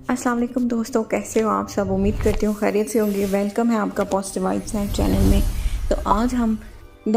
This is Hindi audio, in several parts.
अस्सलाम वालेकुम दोस्तों, कैसे हो आप सब। उम्मीद करती हूँ खैरियत से होंगे। वेलकम है आपका पॉजिटिव वाइब्स है चैनल में। तो आज हम द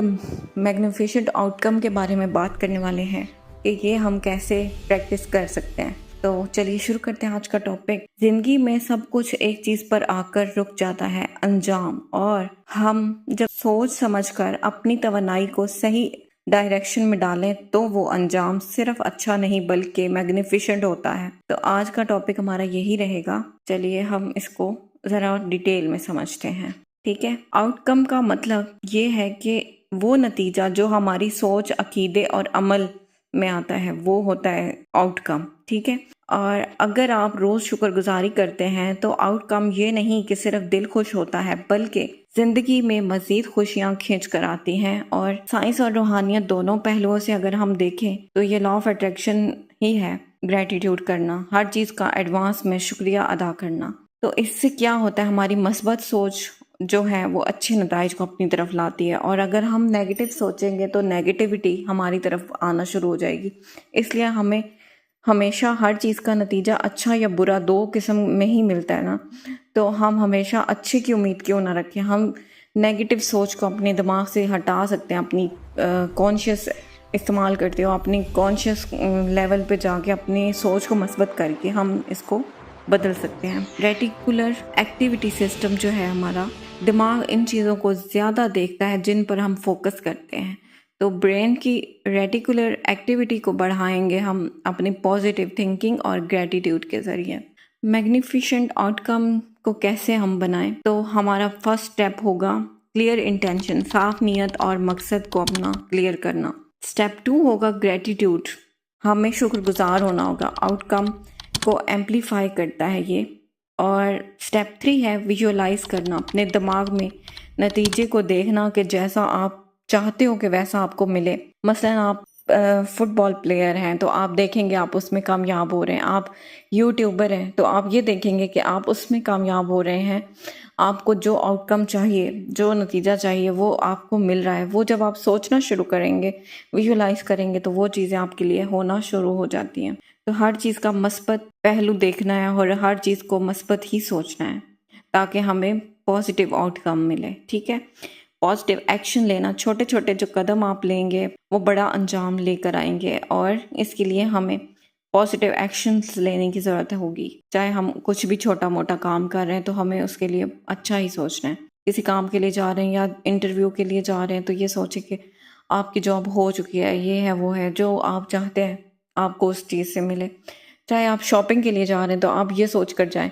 मैग्निफिसेंट आउटकम के बारे में बात करने वाले हैं कि ये हम कैसे प्रैक्टिस कर सकते हैं। तो चलिए शुरू करते हैं आज का टॉपिक। ज़िंदगी में सब कुछ एक चीज़ पर आकर रुक जाता है, अंजाम। और हम जब सोच समझकर अपनी तवन्नाई को सही डायरेक्शन में डालें तो वो अंजाम सिर्फ अच्छा नहीं बल्कि मैग्निफिसेंट होता है। तो आज का टॉपिक हमारा यही रहेगा। चलिए हम इसको ज़रा डिटेल में समझते हैं। ठीक है, आउटकम का मतलब ये है कि वो नतीजा जो हमारी सोच, अकीदे और अमल में आता है वो होता है आउटकम। ठीक है, और अगर आप रोज़ शुक्रगुजारी करते हैं तो आउटकम ये नहीं कि सिर्फ दिल खुश होता है बल्कि ज़िंदगी में मज़ीद खुशियाँ खींच कर आती हैं। और साइंस और रूहानियत दोनों पहलुओं से अगर हम देखें तो ये लॉ ऑफ अट्रैक्शन ही है। ग्रेटिट्यूड करना, हर चीज़ का एडवांस में शुक्रिया अदा करना। तो इससे क्या होता है, हमारी मस्बत सोच जो है वो अच्छे नताइज को अपनी तरफ लाती है। और अगर हम नेगेटिव सोचेंगे तो नेगेटिविटी हमारी तरफ आना शुरू हो जाएगी। इसलिए हमें हमेशा हर चीज़ का नतीजा अच्छा या बुरा दो किस्म में ही मिलता है ना। तो हम हमेशा अच्छे की उम्मीद क्यों ना रखें। हम नेगेटिव सोच को अपने दिमाग से हटा सकते हैं। अपनी कॉन्शियस इस्तेमाल करते हो, अपनी कॉन्शियस लेवल पे जाके अपनी सोच को मस्बत करके हम इसको बदल सकते हैं। रेटिकुलर एक्टिविटी सिस्टम जो है हमारा, दिमाग इन चीज़ों को ज़्यादा देखता है जिन पर हम फोकस करते हैं। तो ब्रेन की रेटिकुलर एक्टिविटी को बढ़ाएंगे हम अपनी पॉजिटिव थिंकिंग और ग्रेटिट्यूड के ज़रिए। मैग्निफिसेंट आउटकम को कैसे हम बनाएं, तो हमारा फर्स्ट स्टेप होगा क्लियर इंटेंशन, साफ नीयत और मकसद को अपना क्लियर करना। स्टेप 2 होगा ग्रेटिट्यूड, हमें शुक्रगुजार होना होगा। आउटकम को एम्पलीफाई करता है ये। और स्टेप 3 है विजुअलाइज करना, अपने दिमाग में नतीजे को देखना कि जैसा आप चाहते हो कि वैसा आपको मिले। मसलन आप फुटबॉल प्लेयर हैं तो आप देखेंगे आप उसमें कामयाब हो रहे हैं। आप यूट्यूबर हैं तो आप ये देखेंगे कि आप उसमें कामयाब हो रहे हैं। आपको जो आउटकम चाहिए, जो नतीजा चाहिए वो आपको मिल रहा है। वो जब आप सोचना शुरू करेंगे, विजुअलाइज करेंगे तो वो चीज़ें आपके लिए होना शुरू हो जाती हैं। तो हर चीज़ का मस्बत पहलू देखना है और हर चीज़ को मस्बत ही सोचना है ताकि हमें पॉजिटिव आउटकम मिले। ठीक है, पॉजिटिव एक्शन लेना, छोटे छोटे जो कदम आप लेंगे वो बड़ा अंजाम लेकर आएंगे। और इसके लिए हमें पॉजिटिव एक्शंस लेने की ज़रूरत होगी। चाहे हम कुछ भी छोटा मोटा काम कर रहे हैं तो हमें उसके लिए अच्छा ही सोचना है। किसी काम के लिए जा रहे हैं या इंटरव्यू के लिए जा रहे हैं तो ये सोचें कि आपकी जॉब हो चुकी है, ये है वो है, जो आप चाहते हैं आपको उस चीज़ से मिले। चाहे आप शॉपिंग के लिए जा रहे हैं तो आप ये सोच कर जाएं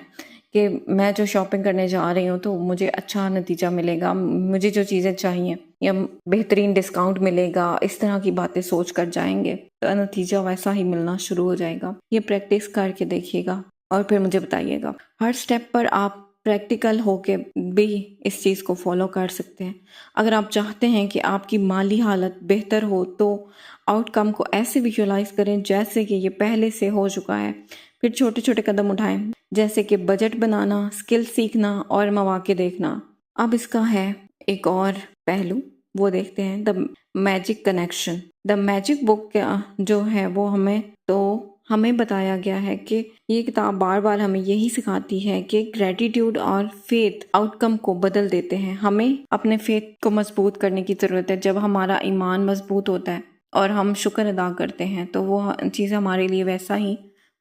कि मैं जो शॉपिंग करने जा रही हूँ तो मुझे अच्छा नतीजा मिलेगा, मुझे जो चीज़ें चाहिए या बेहतरीन डिस्काउंट मिलेगा। इस तरह की बातें सोच कर जाएंगे तो नतीजा वैसा ही मिलना शुरू हो जाएगा। ये प्रैक्टिस करके देखिएगा और फिर मुझे बताइएगा। हर स्टेप पर आप प्रैक्टिकल होके भी इस चीज़ को फॉलो कर सकते हैं। अगर आप चाहते हैं कि आपकी माली हालत बेहतर हो तो आउटकम को ऐसे विजुअलाइज करें जैसे कि ये पहले से हो चुका है। फिर छोटे छोटे कदम उठाएं जैसे कि बजट बनाना, स्किल सीखना और मौके देखना। अब इसका है एक और पहलू, वो देखते हैं the magic connection. The magic book जो है वो हमें बताया गया है कि ये किताब बार बार हमें यही सिखाती है कि ग्रेटिट्यूड और फेथ आउटकम को बदल देते हैं। हमें अपने फेथ को मजबूत करने की ज़रूरत है। जब हमारा ईमान मजबूत होता है और हम शुक्र अदा करते हैं तो वो चीज़ हमारे लिए वैसा ही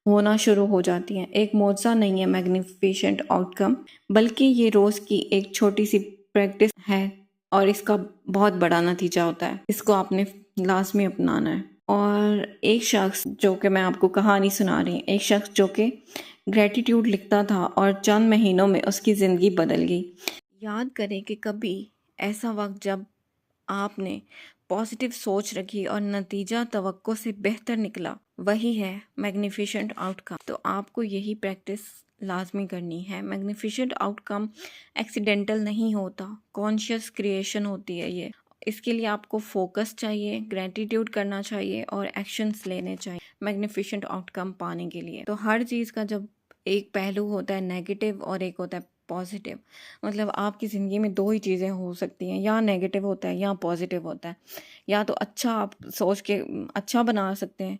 होना शुरू हो जाती हैं। एक मौजज़ा नहीं है मैग्निफिसेंट आउटकम, बल्कि ये रोज़ की एक छोटी सी प्रैक्टिस है और इसका बहुत बड़ा नतीजा होता है। इसको आपने लाजमी अपनाना है। और एक शख्स जो कि मैं आपको कहानी सुना रही हूँ, एक शख्स जो कि ग्रेटिट्यूड लिखता था और चंद महीनों में उसकी ज़िंदगी बदल गई। याद करें कि कभी ऐसा वक्त जब आपने पॉजिटिव सोच रखी और नतीजा तवक्को से बेहतर निकला, वही है मैग्निफिसेंट आउटकम। तो आपको यही प्रैक्टिस लाजमी करनी है। मैग्निफिसेंट आउटकम एक्सीडेंटल नहीं होता, कॉन्शियस क्रिएशन होती है ये। इसके लिए आपको फोकस चाहिए, ग्रेटिट्यूड करना चाहिए और एक्शंस लेने चाहिए मैग्निफिसेंट आउटकम पाने के लिए। तो हर चीज़ का जब एक पहलू होता है नेगेटिव और एक होता है पॉजिटिव, मतलब आपकी ज़िंदगी में दो ही चीज़ें हो सकती हैं, या नेगेटिव होता है या पॉजिटिव होता है। या तो अच्छा आप सोच के अच्छा बना सकते हैं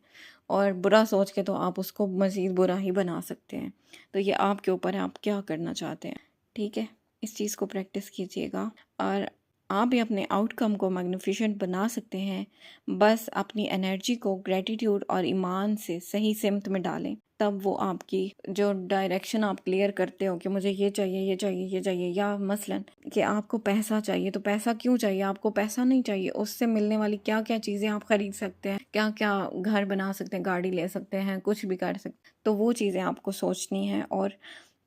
और बुरा सोच के तो आप उसको मज़ीद बुरा ही बना सकते हैं। तो ये आपके ऊपर है, आप क्या करना चाहते हैं। ठीक है, इस चीज़ को प्रैक्टिस कीजिएगा और आप भी अपने आउटकम को मैग्निफिशेंट बना सकते हैं। बस अपनी एनर्जी को ग्रेटिट्यूड और ईमान से सही सिमत में डालें, तब वो आपकी जो डायरेक्शन आप क्लियर करते हो कि मुझे ये चाहिए, ये चाहिए, ये चाहिए, या मसलन कि आपको पैसा चाहिए, तो पैसा क्यों चाहिए, आपको पैसा नहीं चाहिए, उससे मिलने वाली क्या क्या चीज़ें आप ख़रीद सकते हैं, क्या क्या घर बना सकते हैं, गाड़ी ले सकते हैं, कुछ भी कर सकते हैं। तो वो चीज़ें आपको सोचनी है और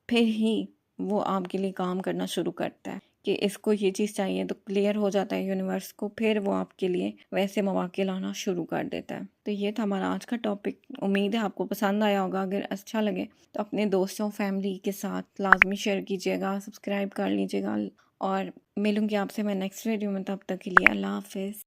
फिर ही वो आपके लिए काम करना शुरू करता है कि इसको ये चीज़ चाहिए, तो क्लियर हो जाता है यूनिवर्स को, फिर वो आपके लिए वैसे मौके लाना शुरू कर देता है। तो ये था हमारा आज का टॉपिक। उम्मीद है आपको पसंद आया होगा। अगर अच्छा लगे तो अपने दोस्तों फैमिली के साथ लाजमी शेयर कीजिएगा, सब्सक्राइब कर लीजिएगा और मिलूंगी आपसे मैं नेक्स्ट वीडियो में। तब तक के लिए अल्लाह हाफिज़।